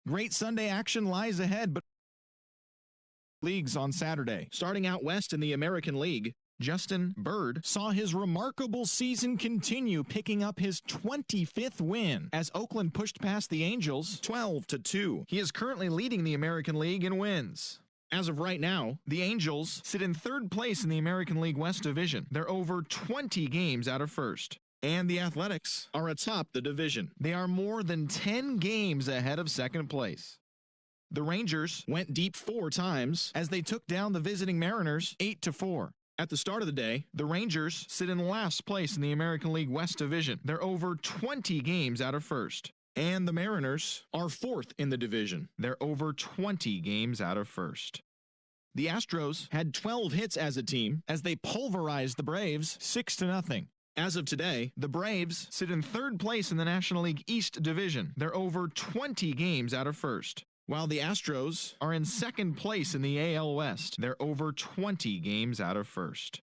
Great Sunday action lies ahead, but leagues on Saturday. Starting out west in the American League, Justin Bird saw his remarkable season continue, picking up his 25th win as Oakland pushed past the Angels 12-2. He is currently leading the American League in wins. As of right now, the Angels sit in third place in the American League West Division. They're over 20 games out of first. And the Athletics are atop the division. They are more than 10 games ahead of second place. The Rangers went deep 4 times as they took down the visiting Mariners 8-4. At the start of the day, the Rangers sit in last place in the American League West Division. They're over 20 games out of first. And the Mariners are 4th in the division. They're over 20 games out of first. The Astros had 12 hits as a team as they pulverized the Braves 6-0. As of today, the Braves sit in third place in the National League East Division. They're over 20 games out of first. While the Astros are in second place in the AL West, they're over 20 games out of first.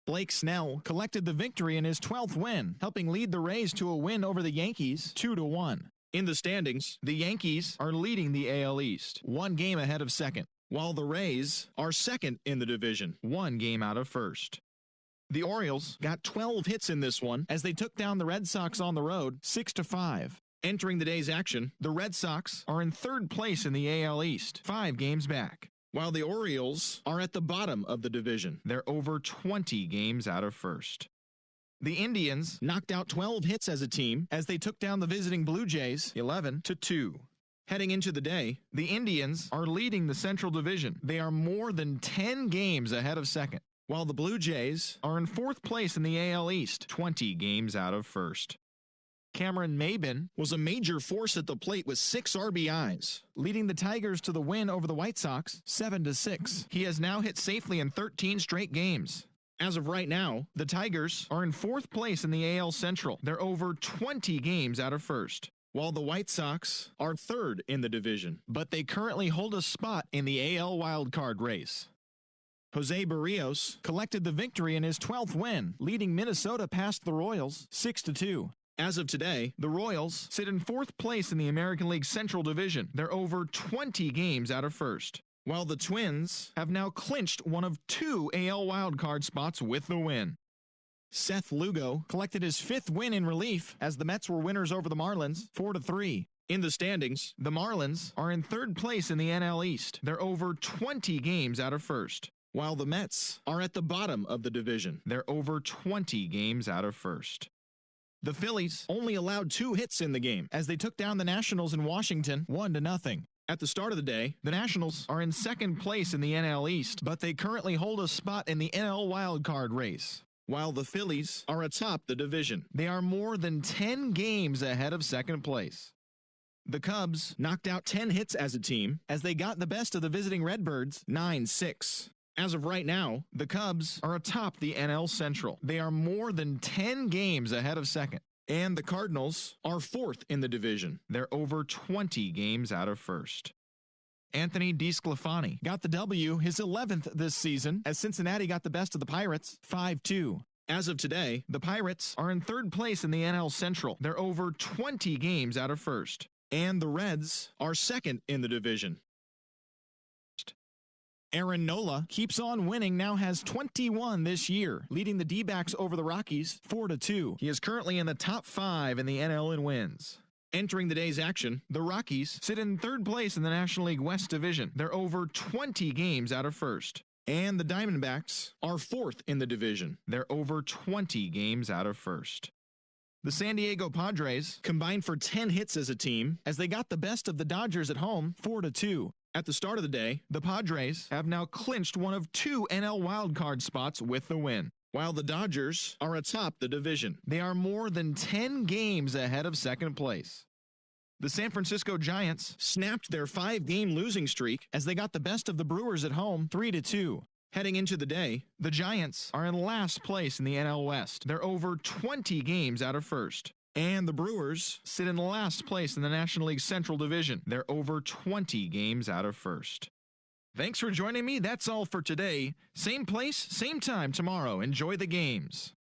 Blake Snell collected the victory in his 12th win, helping lead the Rays to a win over the Yankees 2-1. In the standings, the Yankees are leading the AL East, 1 game ahead of second, while the Rays are second in the division, 1 game out of first. The Orioles got 12 hits in this one as they took down the Red Sox on the road 6-5. Entering the day's action, the Red Sox are in third place in the AL East, 5 games back, while the Orioles are at the bottom of the division. They're over 20 games out of first. The Indians knocked out 12 hits as a team as they took down the visiting Blue Jays 11-2. Heading into the day, the Indians are leading the Central Division. They are more than 10 games ahead of second, while the Blue Jays are in 4th place in the AL East, 20 games out of first. Cameron Maybin was a major force at the plate with 6 RBIs, leading the Tigers to the win over the White Sox 7-6. He has now hit safely in 13 straight games. As of right now, the Tigers are in 4th place in the AL Central. They're over 20 games out of first, while the White Sox are 3rd in the division, but they currently hold a spot in the AL wildcard race. Jose Barrios collected the victory in his 12th win, leading Minnesota past the Royals 6-2. As of today, the Royals sit in 4th place in the American League Central Division. They're over 20 games out of first, while the Twins have now clinched one of 2 AL wildcard spots with the win. Seth Lugo collected his 5th win in relief as the Mets were winners over the Marlins 4-3. In the standings, the Marlins are in 3rd place in the NL East. They're over 20 games out of first, while the Mets are at the bottom of the division. They're over 20 games out of first. The Phillies only allowed 2 hits in the game as they took down the Nationals in Washington 1-0. At the start of the day, the Nationals are in 2nd place in the NL East, but they currently hold a spot in the NL wildcard race, while the Phillies are atop the division. They are more than 10 games ahead of second place. The Cubs knocked out 10 hits as a team as they got the best of the visiting Redbirds 9-6. As of right now, the Cubs are atop the NL Central. They are more than 10 games ahead of second. And the Cardinals are 4th in the division. They're over 20 games out of first. Anthony DeSclafani got the W, his 11th this season, as Cincinnati got the best of the Pirates 5-2. As of today, the Pirates are in 3rd place in the NL Central. They're over 20 games out of first. And the Reds are 2nd in the division. Aaron Nola keeps on winning, now has 21 this year, leading the D-backs over the Rockies 4-2. He is currently in the top 5 in the NL in wins. Entering the day's action, the Rockies sit in 3rd place in the National League West Division. They're over 20 games out of first. And the Diamondbacks are 4th in the division. They're over 20 games out of first. The San Diego Padres combined for 10 hits as a team as they got the best of the Dodgers at home 4-2. At the start of the day, the Padres have now clinched one of 2 NL wildcard spots with the win, while the Dodgers are atop the division. They are more than 10 games ahead of second place. The San Francisco Giants snapped their 5-game losing streak as they got the best of the Brewers at home 3-2. Heading into the day, the Giants are in last place in the NL West. They're over 20 games out of first. And the Brewers sit in last place in the National League Central Division. They're over 20 games out of first. Thanks for joining me. That's all for today. Same place, same time tomorrow. Enjoy the games.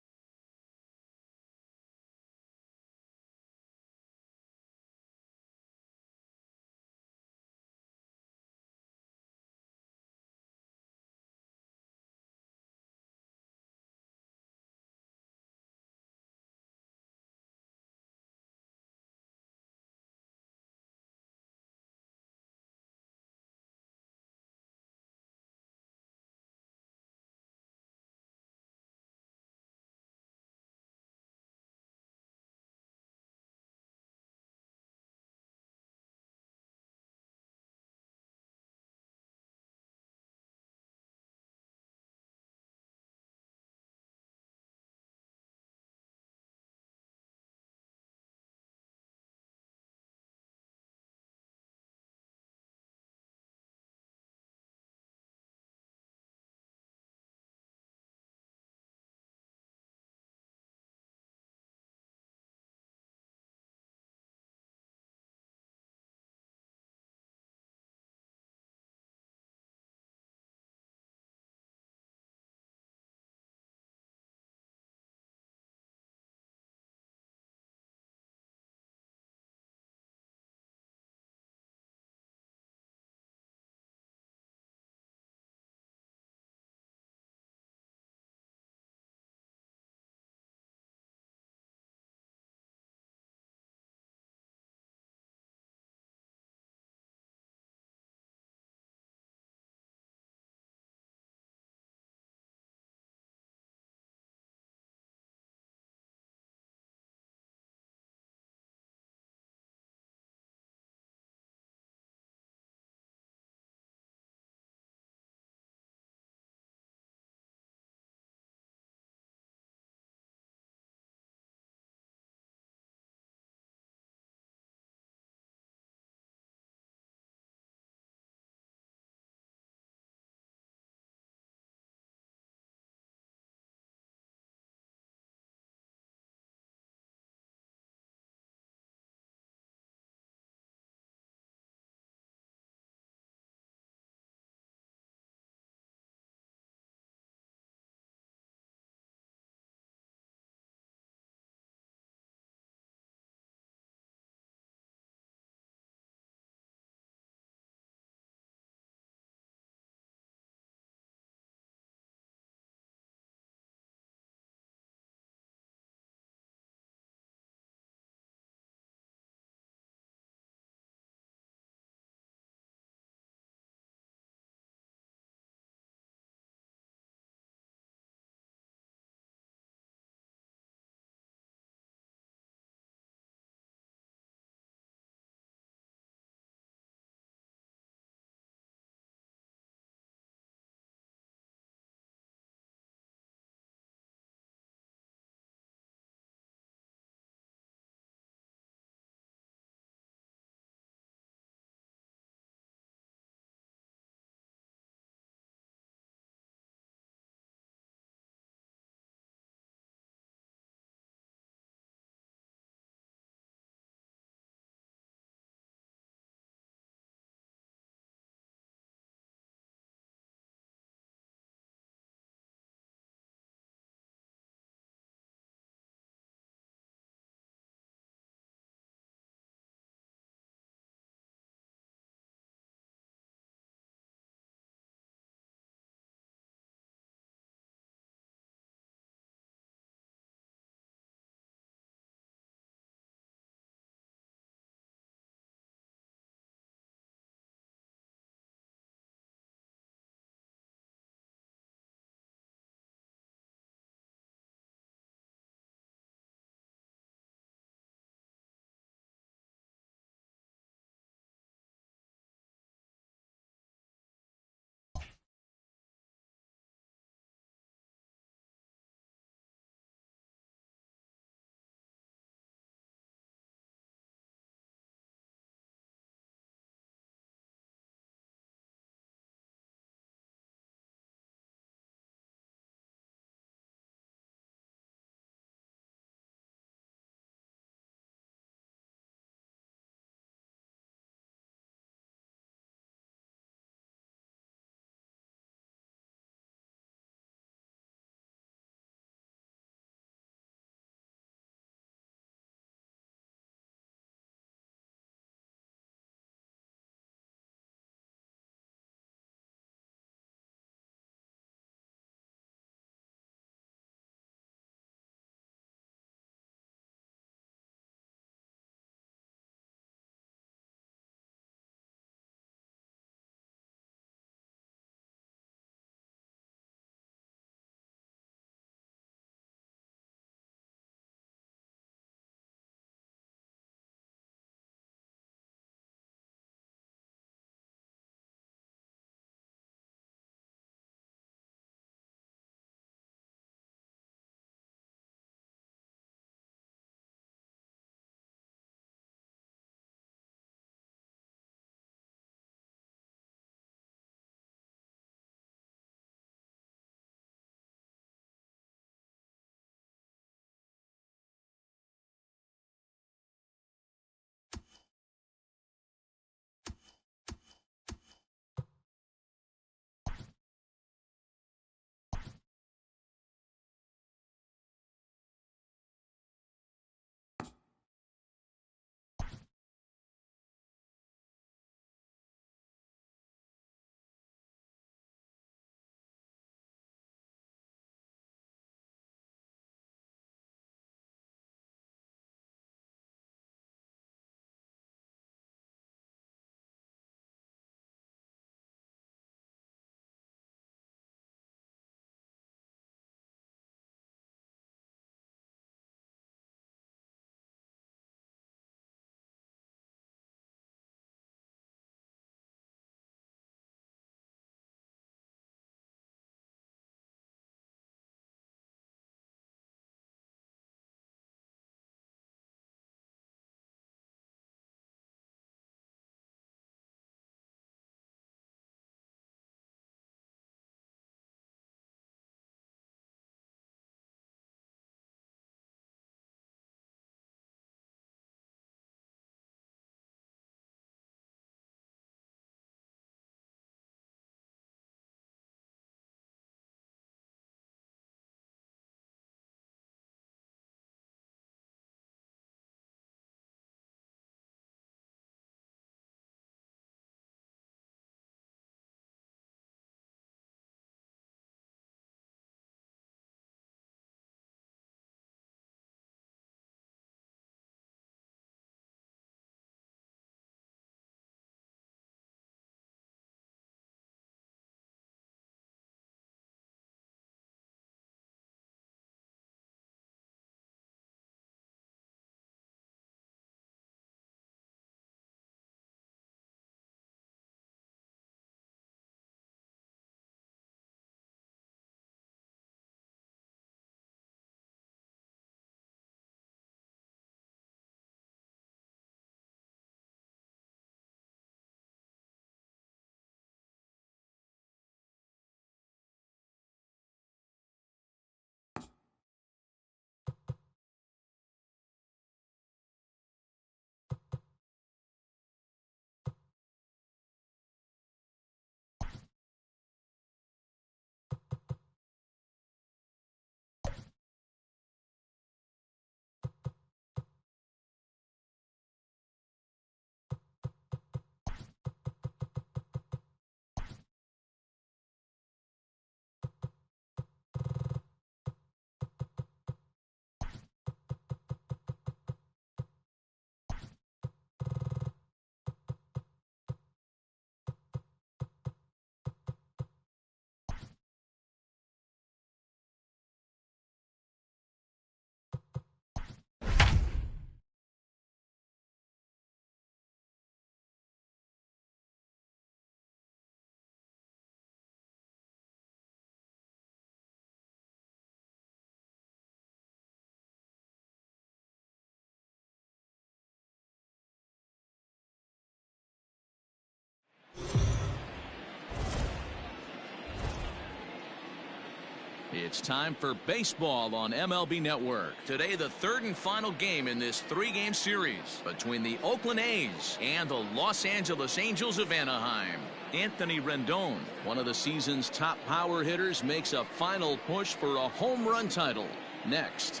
It's time for baseball on MLB Network. Today, the third and final game in this three-game series between the Oakland A's and the Los Angeles Angels of Anaheim. Anthony Rendon, one of the season's top power hitters, makes a final push for a home run title. Next.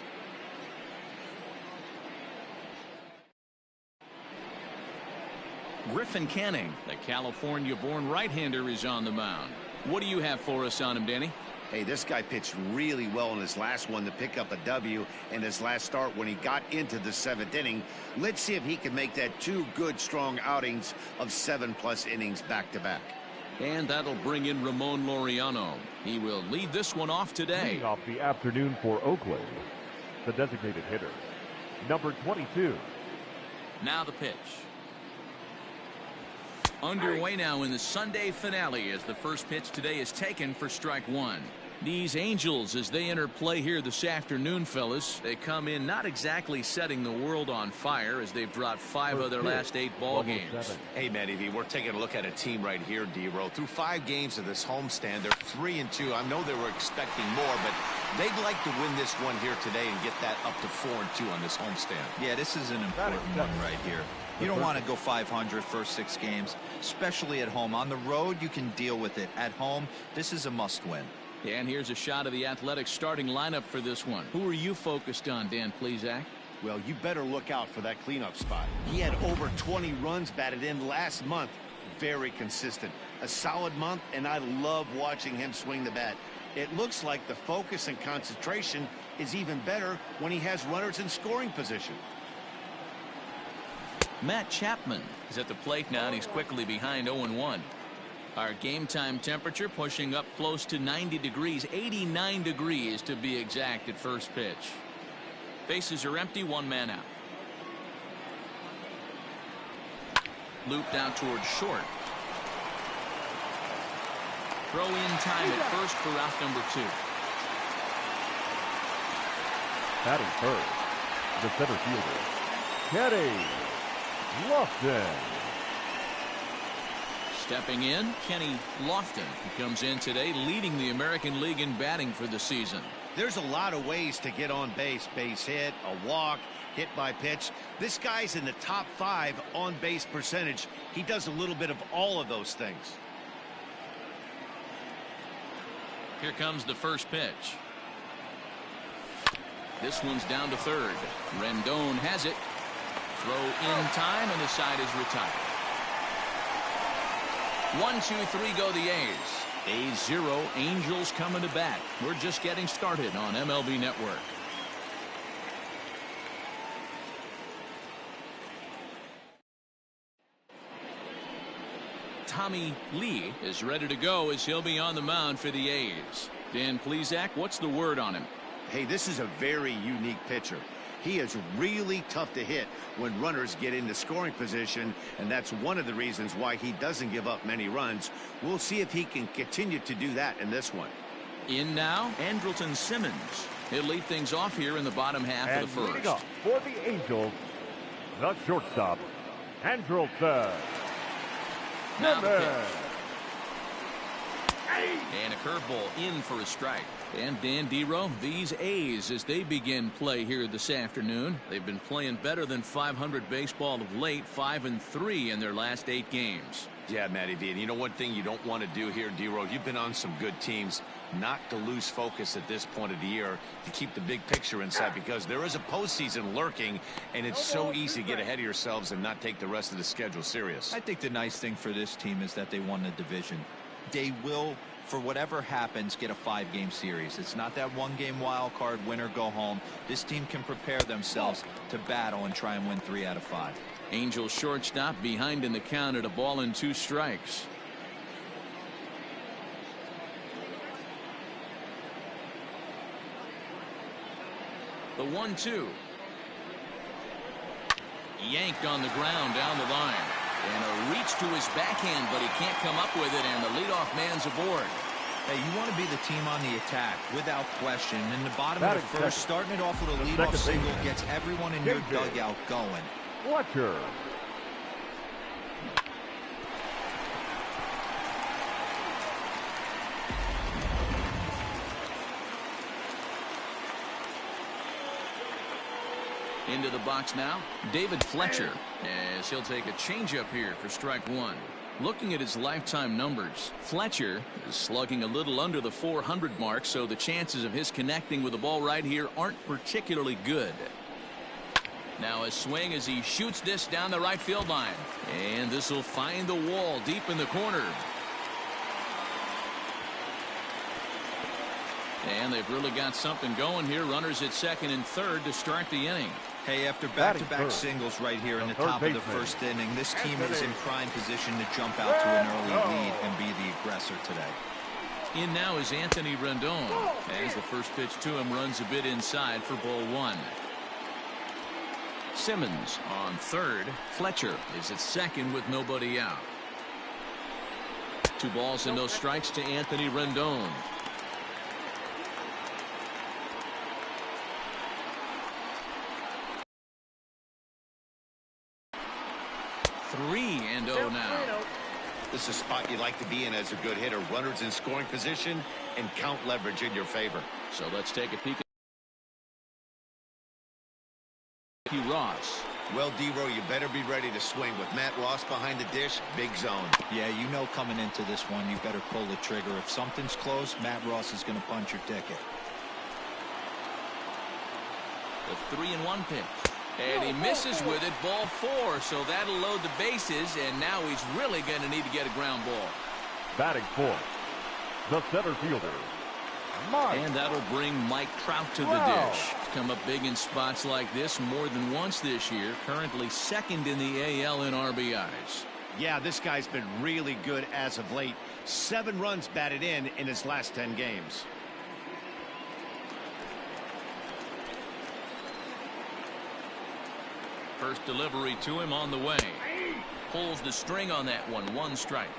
Griffin Canning, the California-born right-hander, is on the mound. What do you have for us on him, Danny? Hey, this guy pitched really well in his last one to pick up a W in his last start when he got into the 7th inning. Let's see if he can make that 2 good, strong outings of 7+ innings back-to-back. And that'll bring in Ramon Laureano. He will lead this one off today. Leading off the afternoon for Oakland, the designated hitter, number 22. Now the pitch. Underway now in the Sunday finale as the first pitch today is taken for strike one. These Angels, as they enter play here this afternoon, fellas, they come in not exactly setting the world on fire as they've dropped 5 of their last 8 ball games. Hey, Matty V, we're taking a look at a team right here, D-Row. Through 5 games of this homestand, they're 3-2. I know they were expecting more, but they'd like to win this one here today and get that up to 4-2 on this homestand. Yeah, this is an important one right here. You don't want to go 500 first 6 games, especially at home. On the road, you can deal with it. At home, this is a must-win. And here's a shot of the Athletics starting lineup for this one. Who are you focused on, Dan Plesac? Well, you better look out for that cleanup spot. He had over 20 runs batted in last month. Very consistent. A solid month, and I love watching him swing the bat. It looks like the focus and concentration is even better when he has runners in scoring position. Matt Chapman is at the plate now, and he's quickly behind 0-1. Our game time temperature pushing up close to 90 degrees, 89 degrees to be exact at first pitch. Bases are empty, 1 man out. Looped out towards short. Throw in time at first for out number 2. Batting first, the center fielder, Kenny Lofton. Stepping in, Kenny Lofton, who comes in today leading the American League in batting for the season. There's a lot of ways to get on base. Base hit, a walk, hit by pitch. This guy's in the top 5 on base percentage. He does a little bit of all of those things. Here comes the first pitch. This one's down to third. Rendon has it. Throw in time, and the side is retired. 1-2-3 go the A's. A's 0, Angels coming to bat. We're just getting started on MLB Network. Tommy Lee is ready to go as he'll be on the mound for the A's. Dan Plesac, what's the word on him? Hey, this is a very unique pitcher. He is really tough to hit when runners get into scoring position, and that's one of the reasons why he doesn't give up many runs. We'll see if he can continue to do that in this one. In now, Andrelton Simmons. He'll lead things off here in the bottom half And of the first. leading up for the Angels, the shortstop, Andrelton Now the Simmons. pitch. And a curveball in for a strike. And Dan Dero, these A's, as they begin play here this afternoon, they've been playing better than 500 baseball of late, 5-3 in their last 8 games. Yeah, Matty V, and you know one thing you don't want to do here, D-Road, you've been on some good teams, not to lose focus at this point of the year, to keep the big picture in sight, because there is a postseason lurking, and it's so easy to get ahead of yourselves and not take the rest of the schedule serious. I think the nice thing for this team is that they won the division. They will, for whatever happens, get a 5-game series. It's not that 1-game wild card, win or go home. This team can prepare themselves to battle and try and win 3 out of 5. Angels shortstop behind in the count at a ball and 2 strikes. The 1-2. Yanked on the ground down the line. And a reach to his backhand, but he can't come up with it, and the leadoff man's aboard. Hey, you want to be the team on the attack, without question. In the bottom of the first, starting it off with a leadoff single gets everyone in your dugout going. Fletcher. Into the box now, David Fletcher, as he'll take a changeup here for strike one. Looking at his lifetime numbers, Fletcher is slugging a little under the 400 mark, so the chances of his connecting with the ball right here aren't particularly good. Now a swing as he shoots this down the right field line, and this will find the wall deep in the corner. And they've really got something going here. Runners at second and third to start the inning. Hey, after back-to-back singles right here in the top of the first inning, this team is in prime position to jump out to an early lead and be the aggressor today. In now is Anthony Rendon, as the first pitch to him runs a bit inside for ball one. Simmons on third. Fletcher is at second with nobody out. 2 balls and no strikes to Anthony Rendon. 3-0 now. This is a spot you like to be in as a good hitter. Runners in scoring position and count leverage in your favor. So let's take a peek at Ross. Well, D-Row, you better be ready to swing. With Matt Ross behind the dish, big zone. Yeah, you know coming into this one, you better pull the trigger. If something's close, Matt Ross is going to punch your ticket. The 3-1 pitch. And he misses with it, ball 4, so that'll load the bases, and now he's really going to need to get a ground ball. Batting fourth, the center fielder, Mike. And that'll bring Mike Trout to the dish. He's come up big in spots like this more than once this year, currently second in the AL in RBIs. Yeah, this guy's been really good as of late. 7 runs batted in his last 10 games. First delivery to him on the way. Pulls the string on that one. 1 strike.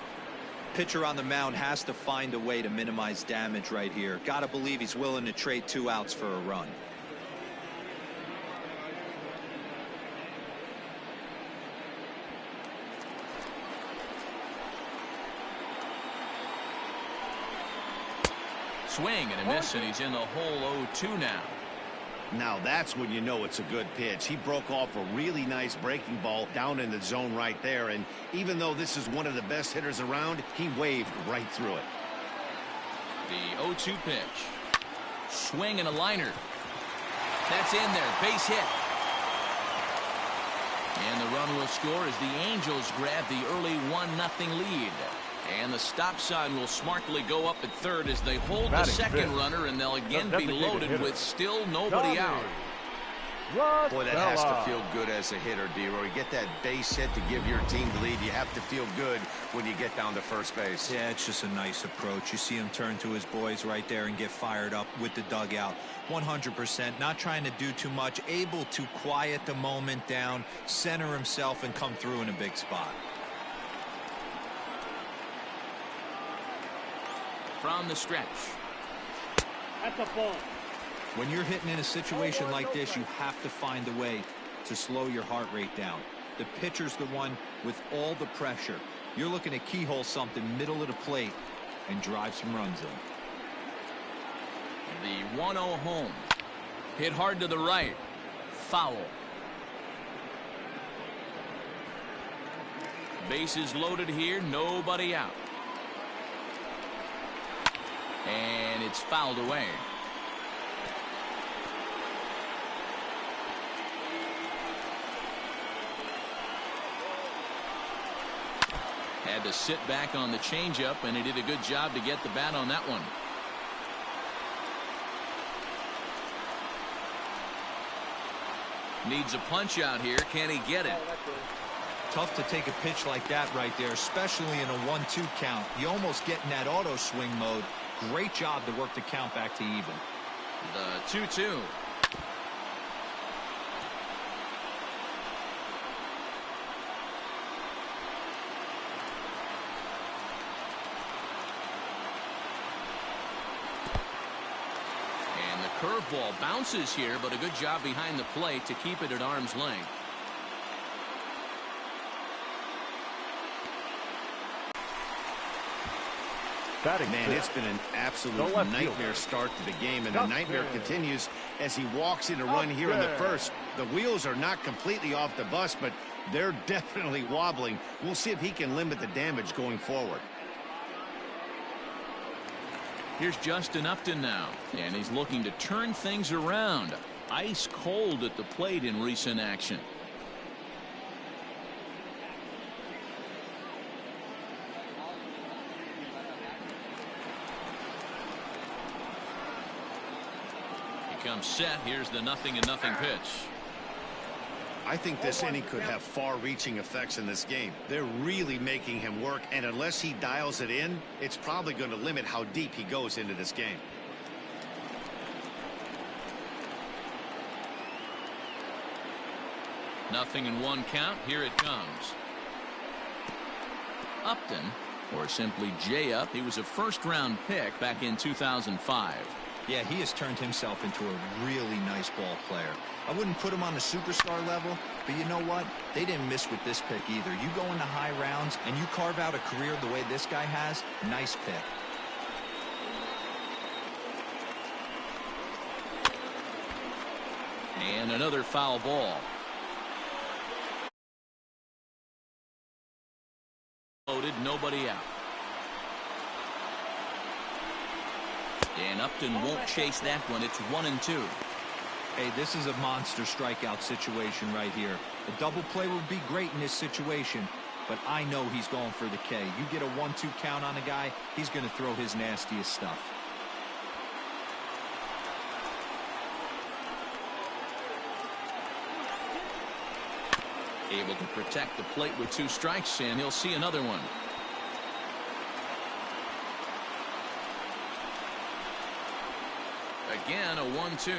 Pitcher on the mound has to find a way to minimize damage right here. Got to believe he's willing to trade 2 outs for a run. Swing and a miss, and he's in the hole 0-2 now. Now that's when you know it's a good pitch. He broke off a really nice breaking ball down in the zone right there, and even though this is one of the best hitters around, he waved right through it. The 0-2 pitch. Swing and a liner. That's in there. Base hit. And the run will score as the Angels grab the early 1-0 lead. And the stop sign will smartly go up at third as they hold the second runner, and they'll again be loaded with still nobody out. Boy, that has to feel good as a hitter, D-Roy. You get that base hit to give your team the lead. You have to feel good when you get down to first base. Yeah, it's just a nice approach. You see him turn to his boys right there and get fired up with the dugout. 100%, not trying to do too much, able to quiet the moment down, center himself, and come through in a big spot. From the stretch. That's a ball. When you're hitting in a situation like this, you have to find a way to slow your heart rate down. The pitcher's the one with all the pressure. You're looking to keyhole something middle of the plate and drive some runs in. The 1-0 home. Hit hard to the right. Foul. Bases loaded here. Nobody out. And it's fouled away. Had to sit back on the changeup, and he did a good job to get the bat on that one. Needs a punch out here. Can he get it? Tough to take a pitch like that right there, especially in a 1-2 count. You almost get in that auto swing mode. Great job to work the count back to even. The 2-2. And the curveball bounces here, but a good job behind the plate to keep it at arm's length. Man, it's been an absolute nightmare start to the game, and the nightmare continues as he walks in a run here in the first. The wheels are not completely off the bus, but they're definitely wobbling. We'll see if he can limit the damage going forward. Here's Justin Upton now, and he's looking to turn things around. Ice cold at the plate in recent action. He comes set. Here's the 0-0 pitch. I think this inning could have far-reaching effects in this game. They're really making him work, and unless he dials it in, it's probably going to limit how deep he goes into this game. Nothing in one count. Here it comes. Upton, or simply J Up, he was a first-round pick back in 2005. Yeah, he has turned himself into a really nice ball player. I wouldn't put him on the superstar level, but you know what? They didn't miss with this pick either. You go into high rounds and you carve out a career the way this guy has, nice pick. And another foul ball. Loaded, nobody out. And Upton won't chase that one. It's 1-2. Hey, this is a monster strikeout situation right here. A double play would be great in this situation, but I know he's going for the K. You get a 1-2 count on a guy, he's going to throw his nastiest stuff. Able to protect the plate with 2 strikes, and he'll see another one. Again, a 1-2.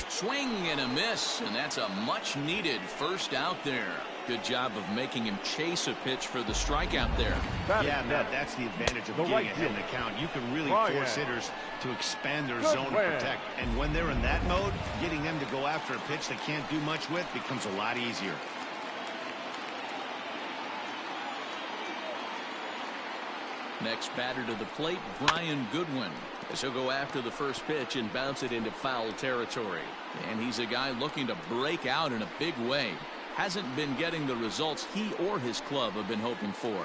Swing and a miss, and that's a much-needed first out there. Good job of making him chase a pitch for the strikeout there. Yeah, Matt, that's the advantage of getting ahead in the count. You can really force hitters to expand their zone and protect. And when they're in that mode, getting them to go after a pitch they can't do much with becomes a lot easier. Next batter to the plate, Brian Goodwin. As he'll go after the first pitch and bounce it into foul territory. And he's a guy looking to break out in a big way. Hasn't been getting the results he or his club have been hoping for.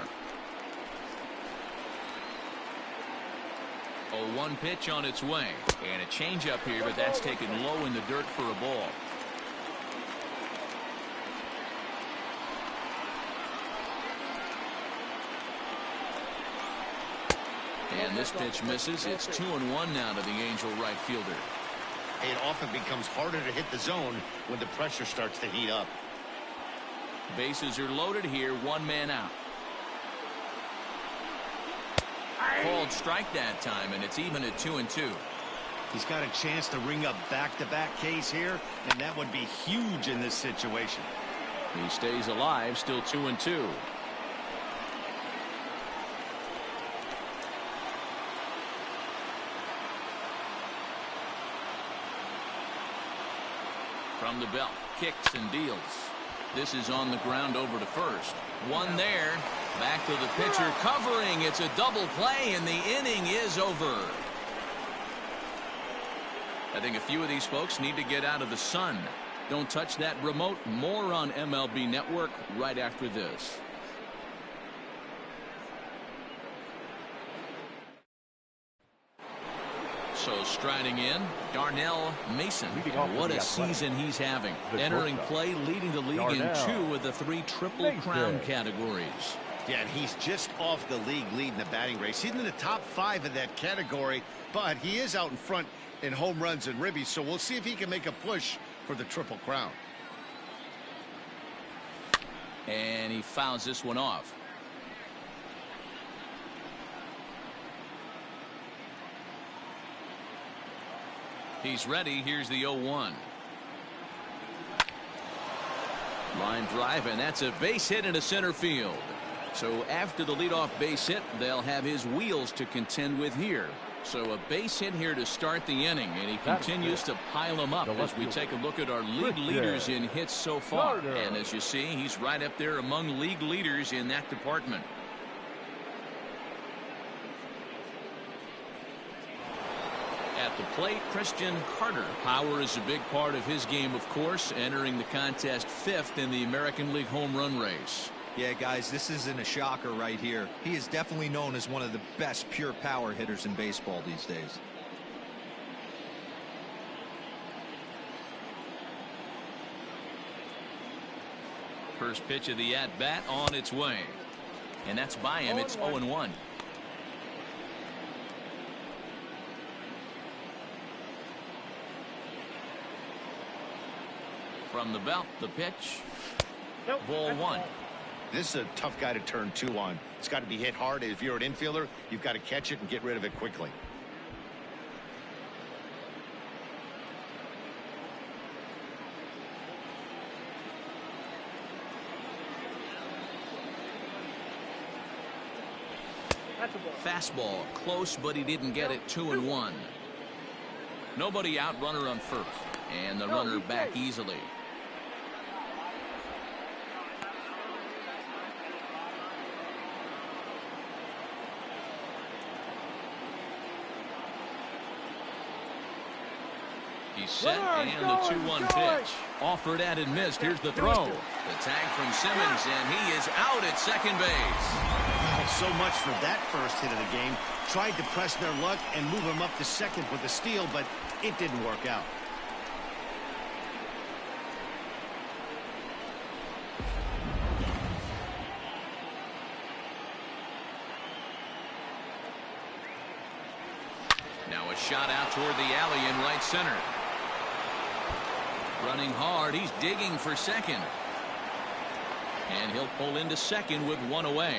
0-1 pitch on its way. And a changeup here, but that's taken low in the dirt for a ball. And this pitch misses. It's 2-1 now to the Angel right fielder. It often becomes harder to hit the zone when the pressure starts to heat up. Bases are loaded here. 1 man out. Called strike that time, and it's even at 2-2. He's got a chance to ring up back-to-back Ks here, and that would be huge in this situation. He stays alive, still 2-2. From the belt, kicks and deals. This is on the ground over to first. 1 there. Back to the pitcher, covering. It's a double play, and the inning is over. I think a few of these folks need to get out of the sun. Don't touch that remote. More on MLB Network right after this. So striding in, Darnell Mason. What a season he's having. Entering play, leading the league in 2 of the 3 Triple Crown categories. Yeah, and he's just off the league leading the batting race. He's in the top 5 of that category, but he is out in front in home runs and ribbies, so we'll see if he can make a push for the Triple Crown. And he fouls this one off. He's ready. Here's the 0-1. Line drive, and that's a base hit into center field. So after the leadoff base hit, they'll have his wheels to contend with here. So a base hit here to start the inning, and he continues to pile them up as we take a look at our league leaders in hits so far. And as you see, he's right up there among league leaders in that department. At the plate, Christian Carter. Power is a big part of his game, of course, entering the contest 5th in the American League home run race. Yeah, guys, this isn't a shocker right here. He is definitely known as one of the best pure power hitters in baseball these days. First pitch of the at-bat on its way. And that's by him. It's 0-1. From the belt, the pitch. Ball 1. This is a tough guy to turn 2 on. It's got to be hit hard. If you're an infielder, you've got to catch it and get rid of it quickly. Fastball close, but he didn't get it. 2-1. Nobody out, runner on first, and the runner back easily. He's set, and the 2-1 pitch. Offered and missed. Here's the throw. The tag from Simmons, and he is out at second base. So much for that first hit of the game. Tried to press their luck and move him up to second with the steal, but it didn't work out. Now a shot out toward the alley in right center. Running hard, he's digging for second. And he'll pull into second with 1 away.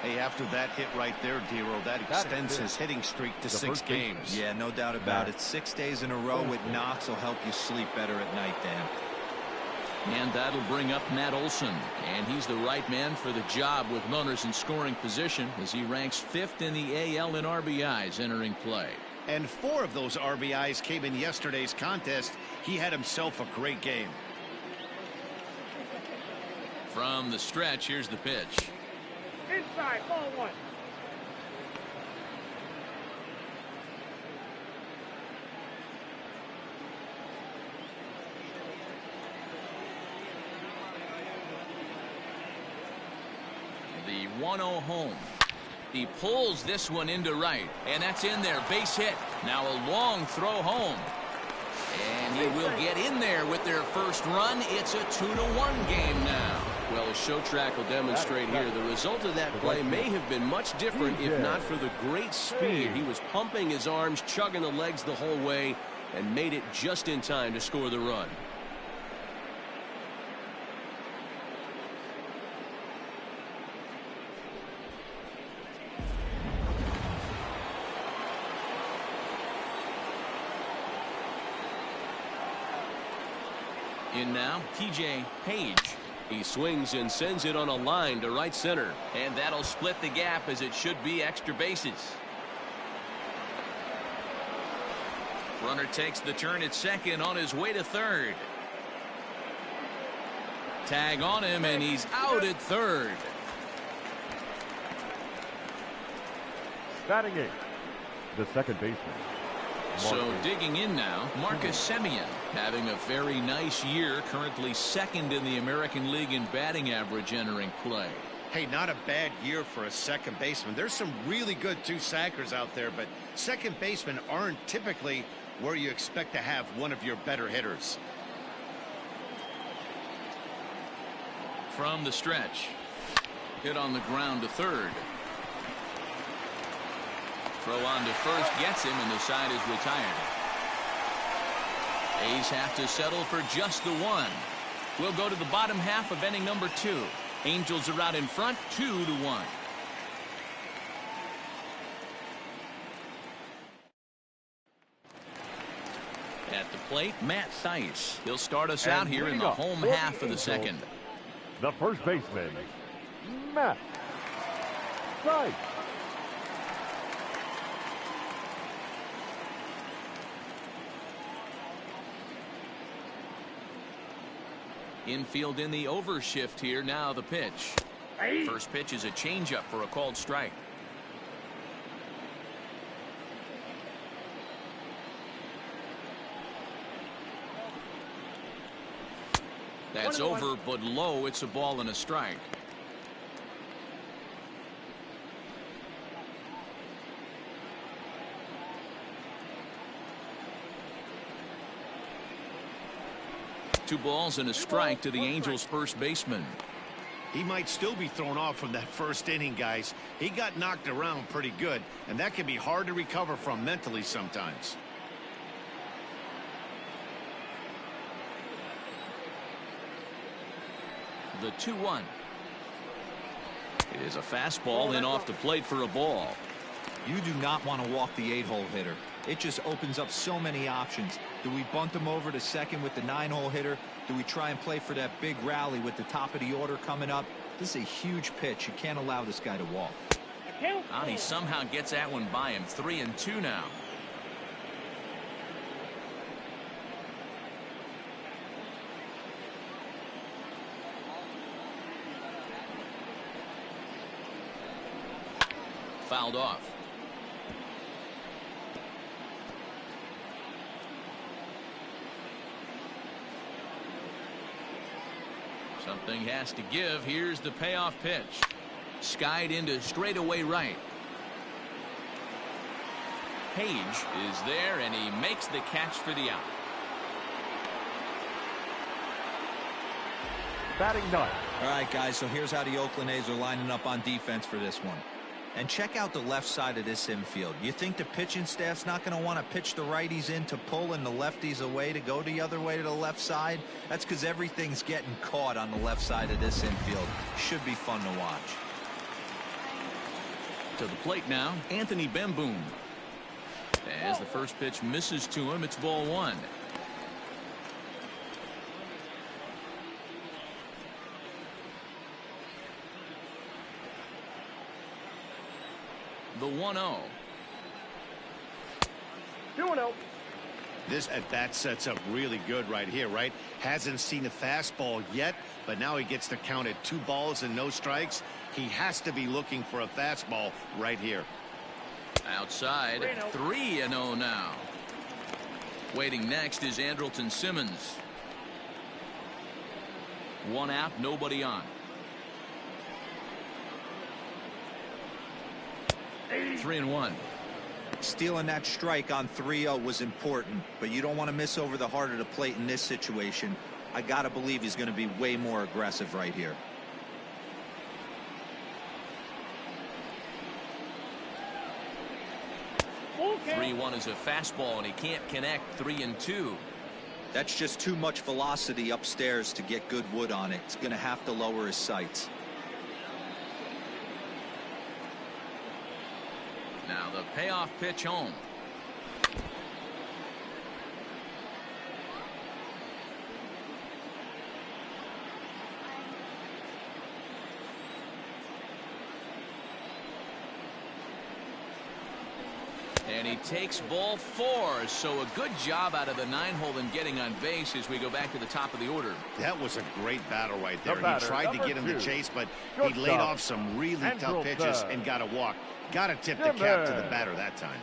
Hey, after that hit right there, Dero, that extends his hitting streak to 6 games. Yeah, no doubt about it. 6 days in a row with knocks will help you sleep better at night, Dan. And that'll bring up Matt Olson. And he's the right man for the job with runners in scoring position as he ranks 5th in the AL in RBIs entering play. And 4 of those RBIs came in yesterday's contest. He had himself a great game. From the stretch, here's the pitch. Inside, ball 1. The 1-0 home. He pulls this one into right, and that's in there. Base hit. Now a long throw home. And he will get in there with their first run. It's a 2-1 game now. Well, as show track will demonstrate here, the result of that play may have been much different if not for the great speed. He was pumping his arms, chugging the legs the whole way, and made it just in time to score the run. In now, TJ Page. He swings and sends it on a line to right center. And that'll split the gap as it should be extra bases. Runner takes the turn at second on his way to third. Tag on him, and he's out at third. Batting 8, the second baseman. So digging in now, Marcus Semien having a very nice year, currently 2nd in the American League in batting average entering play. Hey, not a bad year for a second baseman. There's some really good two-sackers out there, but second basemen aren't typically where you expect to have one of your better hitters. From the stretch. Hit on the ground to third. Throw on to first gets him, and the side is retired. A's have to settle for just the 1. We'll go to the bottom half of inning number 2. Angels are out in front, 2-1. At the plate, Matt Thaiss. He'll start us out here in the home half of the second. The first baseman, Matt Thaiss. Infield in the overshift here. Now the pitch. First pitch is a changeup for a called strike. That's over, but low. It's a ball and a strike. Two balls and a strike to the Angels' first baseman. He might still be thrown off from that first inning, guys. He got knocked around pretty good, and that can be hard to recover from mentally sometimes. The 2-1. It is a fastball in off the plate for a ball. You do not want to walk the 8-hole hitter. It just opens up so many options. Do we bunt him over to second with the 9-hole hitter? Do we try and play for that big rally with the top of the order coming up? This is a huge pitch. You can't allow this guy to walk. Oh, he somehow gets that one by him. 3-2 now. Fouled off. Something has to give. Here's the payoff pitch. Skied into straightaway right. Page is there, and he makes the catch for the out. Batting ninth. All right, guys, so here's how the Oakland A's are lining up on defense for this one. And check out the left side of this infield. You think the pitching staff's not going to want to pitch the righties in to pull and the lefties away to go the other way to the left side? That's because everything's getting caught on the left side of this infield. Should be fun to watch. To the plate now, Anthony Bemboom. As the first pitch misses to him, it's ball one. The 1-0. 2-0. This at-bat sets up really good right here, right? Hasn't seen a fastball yet, but now he gets to count at 2 balls and no strikes. He has to be looking for a fastball right here. Outside, 3-0 now. Waiting next is Andrelton Simmons. 1 out, nobody on. 3-1. Stealing that strike on 3-0 was important, but you don't want to miss over the heart of the plate in this situation. I got to believe he's going to be way more aggressive right here. Okay. 3-1 is a fastball, and he can't connect. 3-2. That's just too much velocity upstairs to get good wood on it. It's going to have to lower his sights. Now the payoff pitch home. And he takes ball 4. So a good job out of the 9-hole in getting on base as we go back to the top of the order. That was a great battle right there. Batter, he tried to get him to chase, but he laid off some really tough pitches and got a walk. Got to tip the cap to the batter that time.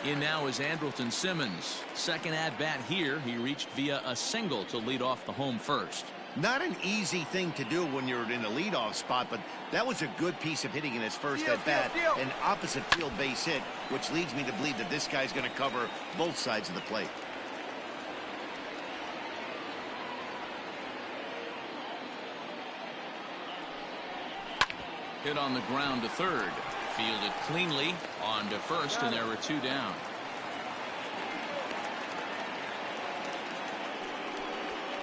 In now is Andrelton Simmons. Second at bat here. He reached via a single to lead off the home first. Not an easy thing to do when you're in a leadoff spot, but that was a good piece of hitting in his first at bat. An opposite field base hit, which leads me to believe that this guy's going to cover both sides of the plate. Hit on the ground to third. Fielded cleanly on to first, and there were 2 down.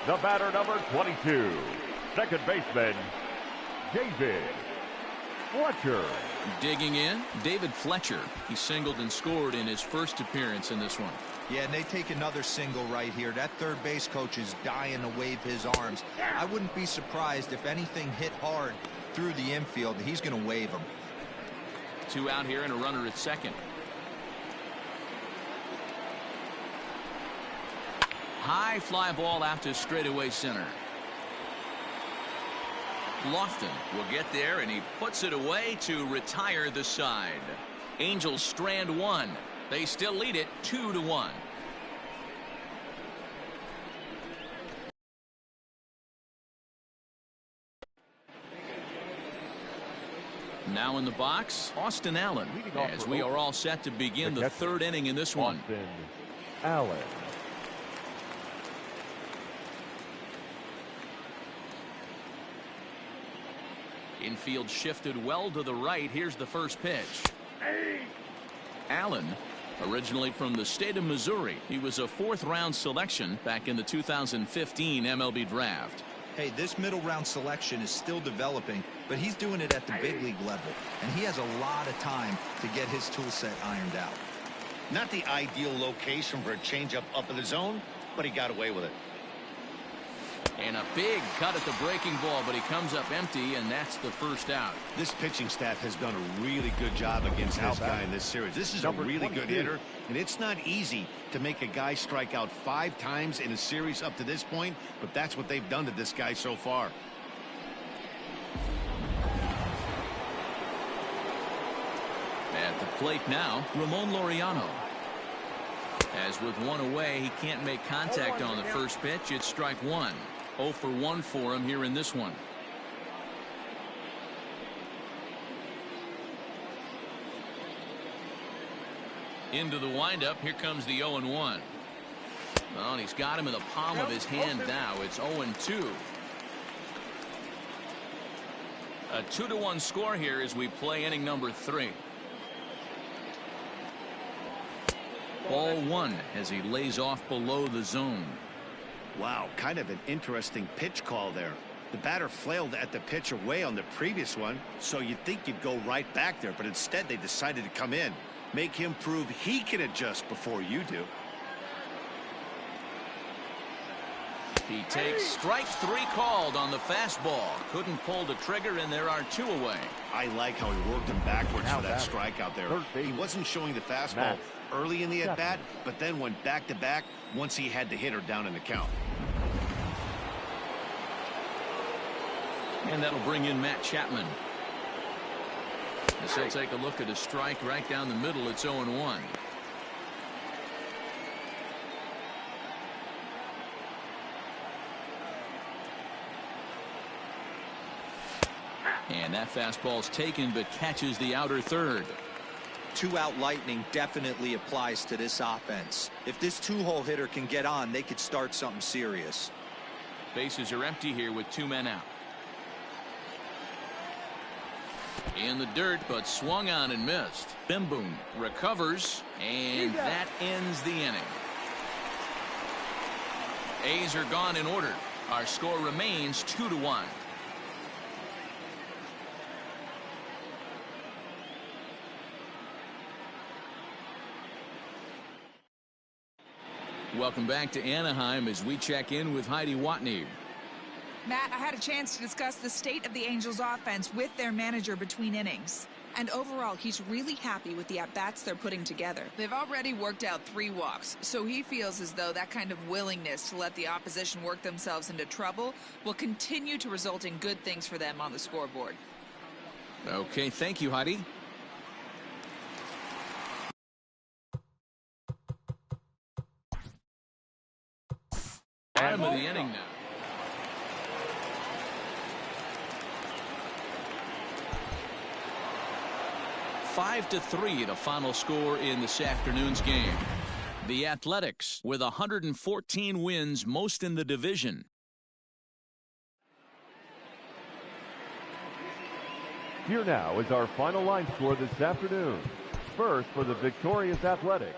The batter, number 22, second baseman, David Fletcher. Digging in, David Fletcher. He singled and scored in his first appearance in this one. Yeah, and they take another single right here. That third base coach is dying to wave his arms. I wouldn't be surprised if anything hit hard through the infield. He's going to wave them. 2 out here and a runner at second. High fly ball out to straightaway center. Lofton will get there, and he puts it away to retire the side. Angels strand 1. They still lead it 2-1. Now in the box, Austin Allen, as we are all set to begin the third inning in this one. Austin Allen. Infield shifted well to the right. Here's the first pitch. Allen, originally from the state of Missouri, he was a fourth-round selection back in the 2015 MLB draft. Hey, this middle round selection is still developing, but he's doing it at the big league level, and he has a lot of time to get his tool set ironed out. Not the ideal location for a changeup up in the zone, but he got away with it. And a big cut at the breaking ball, but he comes up empty, and that's the first out. This pitching staff has done a really good job against this guy in this series. This is a really good hitter, and it's not easy to make a guy strike out 5 times in a series up to this point, but that's what they've done to this guy so far. At the plate now, Ramon Laureano. As with one away, he can't make contact on the first pitch. It's strike one. 0 for 1 for him here in this one. Into the windup. Here comes the 0-1. Well, and he's got him in the palm of his hand now. It's 0-2. A 2-1 score here as we play inning number 3. Ball 1 as he lays off below the zone. Wow, kind of an interesting pitch call there. The batter flailed at the pitch away on the previous one, so you'd think you'd go right back there, but instead they decided to come in. Make him prove he can adjust before you do. He takes strike 3 called on the fastball. Couldn't pull the trigger, and there are 2 away. I like how he worked him backwards for that strikeout there. He wasn't showing the fastball early in the at-bat, but then went back-to-back once he had the hitter down in the count. And that'll bring in Matt Chapman. As he'll take a look at a strike right down the middle. It's 0-1. And that fastball's taken, but catches the outer third. 2-out lightning definitely applies to this offense. If this 2-hole hitter can get on, they could start something serious. Bases are empty here with 2 men out. In the dirt, but swung on and missed. Bimboom recovers, and that ends the inning. A's are gone in order. Our score remains 2-1. Welcome back to Anaheim as we check in with Heidi Watney. Matt, I had a chance to discuss the state of the Angels offense with their manager between innings. And overall, he's really happy with the at-bats they're putting together. They've already worked out 3 walks, so he feels as though that kind of willingness to let the opposition work themselves into trouble will continue to result in good things for them on the scoreboard. Okay, thank you, Heidi. Bottom of the inning now. Five to 3, the final score in this afternoon's game. The Athletics with 114 wins, most in the division. Here now is our final line score this afternoon. First, for the victorious Athletics,